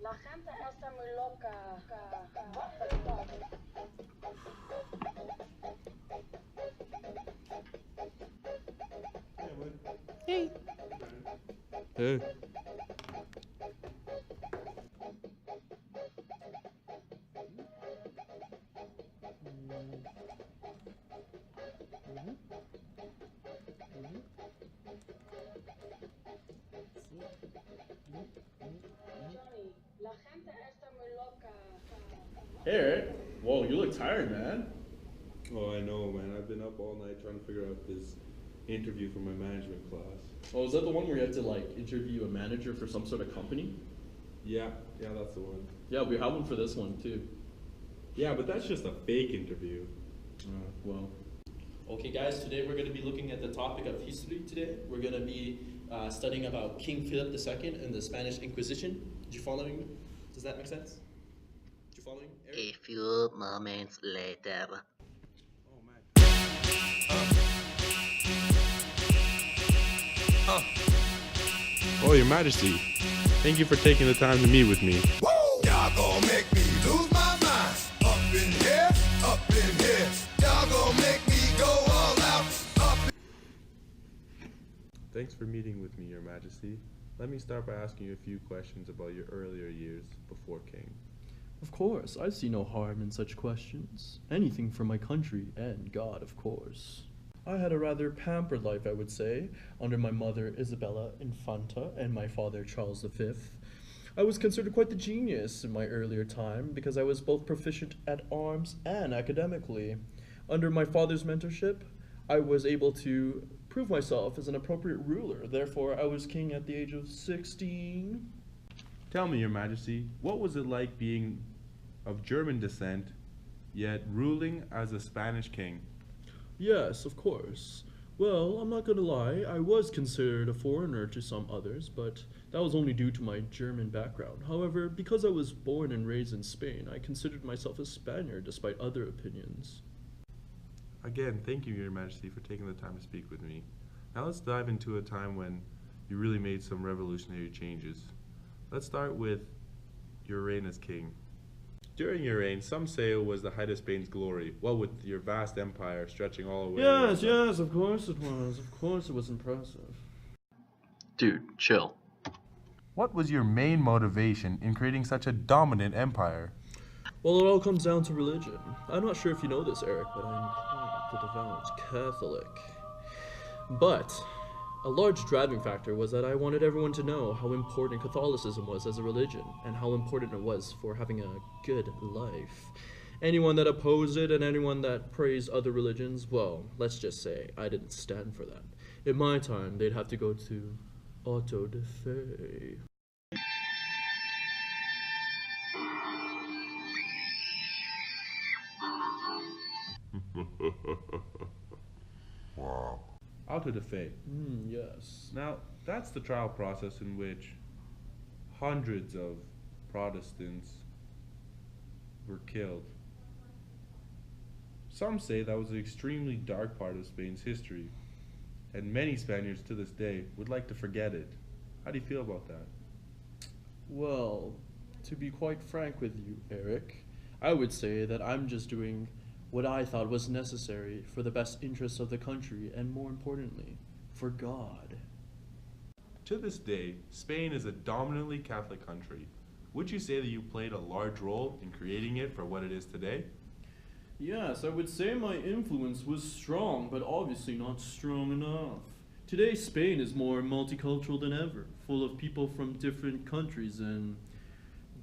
La gente está muy loca. Hey. Hey. Johnny, la gente está muy loca. Hey, Eric. Whoa, you look tired, man. Oh, I know, man. I've been up all night trying to figure out this interview for my management class. Oh, is that the one where you have to like interview a manager for some sort of company? Yeah, that's the one. Yeah, we have one for this one too. Yeah, but that's just a fake interview. Well. Okay, guys. Today we're going to be looking at the topic of history. Today we're going to be studying about King Philip II and the Spanish Inquisition. Did you follow me? Does that make sense? Did you follow me, Eric? A few moments later. Oh, man. Oh, Your Majesty. Thank you for taking the time to meet with me. Woo! Y'all gon' make me lose my mind. Up in here, up in here. Y'all gon' make me go all out. Up in Thanks for meeting with me, Your Majesty. Let me start by asking you a few questions about your earlier years before King. Of course, I see no harm in such questions. Anything for my country and God, of course. I had a rather pampered life, I would say, under my mother Isabella Infanta and my father Charles V. I was considered quite the genius in my earlier time because I was both proficient at arms and academically. Under my father's mentorship, I was able to prove myself as an appropriate ruler. Therefore, I was king at the age of 16. Tell me, Your Majesty, what was it like being of German descent, yet ruling as a Spanish king? Yes, of course. Well, I'm not gonna lie, I was considered a foreigner to some others, but that was only due to my German background. However, because I was born and raised in Spain, I considered myself a Spaniard despite other opinions. Again, thank you, Your Majesty, for taking the time to speak with me. Now let's dive into a time when you really made some revolutionary changes. Let's start with your reign as king. During your reign, some say it was the height of Spain's glory, what with your vast empire stretching all the way. Yes, of course it was. Of course it was impressive. Dude, chill. What was your main motivation in creating such a dominant empire? Well, it all comes down to religion. I'm not sure if you know this, Eric, but I'm quite the devout Catholic. But a large driving factor was that I wanted everyone to know how important Catholicism was as a religion and how important it was for having a good life. Anyone that opposed it and anyone that praised other religions, well, let's just say I didn't stand for that. In my time, they'd have to go to auto de fe. Wow. Auto de fe. Yes. Now, that's the trial process in which hundreds of Protestants were killed. Some say that was an extremely dark part of Spain's history, and many Spaniards to this day would like to forget it. How do you feel about that? Well, to be quite frank with you, Eric, I would say that I'm just doing what I thought was necessary for the best interests of the country and, more importantly, for God. To this day, Spain is a dominantly Catholic country. Would you say that you played a large role in creating it for what it is today? Yes, I would say my influence was strong, but obviously not strong enough. Today, Spain is more multicultural than ever, full of people from different countries and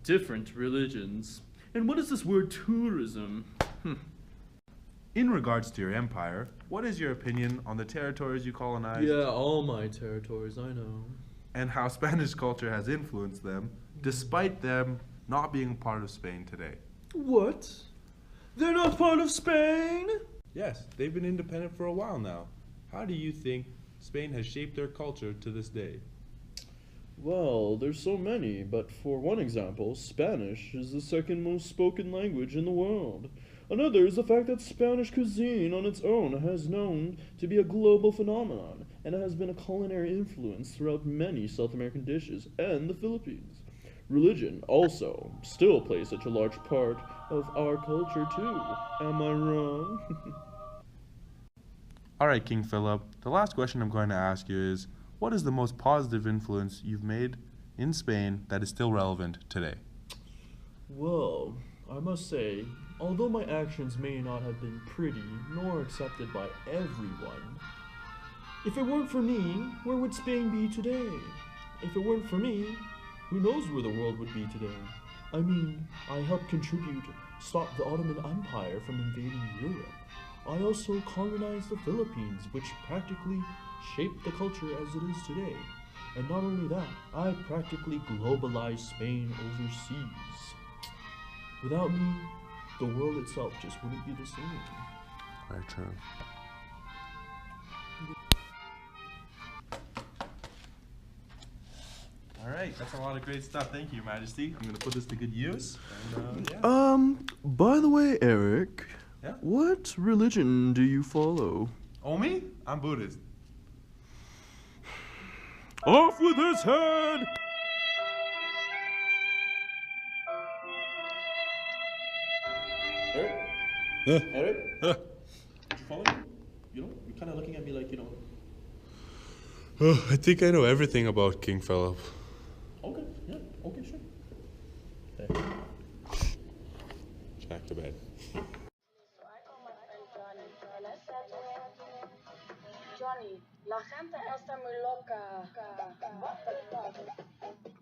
different religions. And what is this word tourism? In regards to your empire, what is your opinion on the territories you colonized? Yeah, all my territories, I know. And how Spanish culture has influenced them, despite them not being part of Spain today? What? They're not part of Spain? Yes, they've been independent for a while now. How do you think Spain has shaped their culture to this day? Well, there's so many, but for one example, Spanish is the second most spoken language in the world. Another is the fact that Spanish cuisine on its own has known to be a global phenomenon, and it has been a culinary influence throughout many South American dishes and the Philippines. religion also still plays such a large part of our culture too. Am I wrong? All right, King Philip, the last question I'm going to ask you is, what is the most positive influence you've made in Spain that is still relevant today? Well, I must say, although my actions may not have been pretty nor accepted by everyone, if it weren't for me, where would Spain be today? If it weren't for me, who knows where the world would be today? I mean, I helped stop the Ottoman Empire from invading Europe. I also colonized the Philippines, which practically shaped the culture as it is today. And not only that, I practically globalized Spain overseas. Without me, the world itself just wouldn't be the same. Very true. All right, that's a lot of great stuff. Thank you, Your Majesty. I'm going to put this to good use. And, By the way, Eric, Yeah? what religion do you follow? Oh, me? I'm Buddhist. Off with his head! Eric? Huh? Eric? Huh? Did you follow me? You know, you're kind of looking at me like, Oh, I think I know everything about King Philip. okay, yeah, okay, sure. Back to bed. So I call my friend Johnny and I said to him, Johnny, la gente está muy loca. What the fuck?